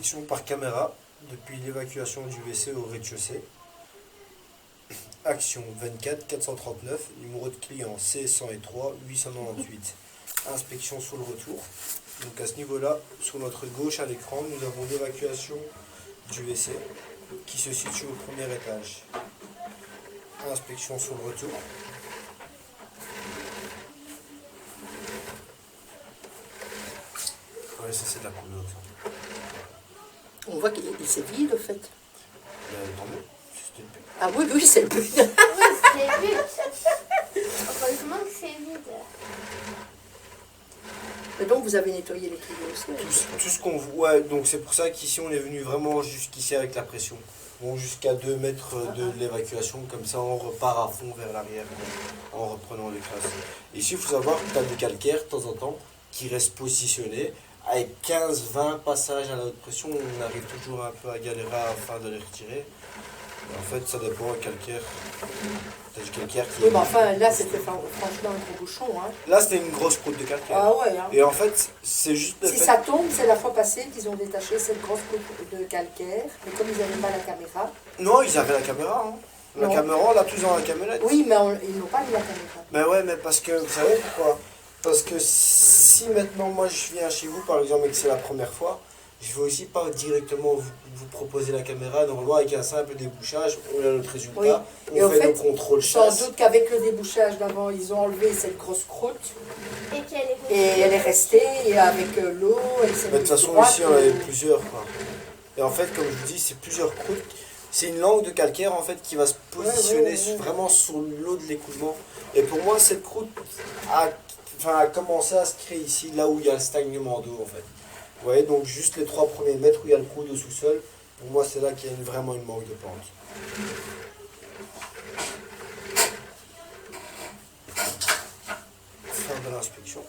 inspection par caméra depuis l'évacuation du WC au rez-de-chaussée. Action 24 439, numéro de client C103 898. Inspection sur le retour. Donc à ce niveau-là, sur notre gauche à l'écran, nous avons l'évacuation du WC qui se situe au premier étage. Inspection sur le retour. Ouais, ça c'est de la couleur. Ça. On voit qu'il s'est vide, en fait. Tant mieux, c'était le but. Ah oui, oui, c'est le but. Oui, c'est vide. Heureusement que c'est vide. Mais donc, vous avez nettoyé les tuyaux aussi. Tout ce qu'on voit, ouais, donc c'est pour ça qu'ici on est venu vraiment jusqu'ici avec la pression. Bon, jusqu'à 2 mètres de l'évacuation, comme ça on repart à fond vers l'arrière en reprenant les classes. Ici il faut savoir que tu as des calcaires de temps en temps qui restent positionnés. Avec 15-20 passages à la haute pression, on arrive toujours un peu à galérer afin de les retirer. Et en fait, ça dépend du calcaire. T'as du calcaire qui... Oui, mais enfin, là, c'était franchement un gros bouchon. Hein. Là, c'était une grosse croûte de calcaire. Ah ouais. Hein. Et en fait, c'est juste le Si fait... ça tombe, c'est la fois passée qu'ils ont détaché cette grosse coupe de calcaire. Mais comme ils n'avaient pas la caméra. Non, ils avaient la caméra. Hein. La Non. caméra, on l'a tous dans la camionnette. Oui, mais ils n'ont pas mis la caméra. Mais ouais, mais parce que, vous savez pourquoi? Parce que si maintenant, moi, je viens chez vous, par exemple, et que c'est la première fois, je vais aussi pas directement vous proposer la caméra. Normalement, avec un simple débouchage, on a notre résultat, Oui. Et on en fait fait, nos contrôles sans chasse. doute qu'avec le débouchage d'avant, ils ont enlevé cette grosse croûte. Et qu'elle est Et elle est restée, et avec l'eau, elle s'est Mais de mise toute façon, droite, ici, on avait plusieurs, quoi. Et en fait, comme je vous dis, c'est plusieurs croûtes. C'est une langue de calcaire, en fait, qui va se positionner ouais. vraiment sur l'eau de l'écoulement. Et pour moi, cette croûte a commencé à se créer ici, là où il y a le stagnement d'eau, en fait. Vous voyez, donc juste les 3 premiers mètres où il y a le trou de sous-sol, pour moi, c'est là qu'il y a vraiment une manque de pente. Fin de l'inspection.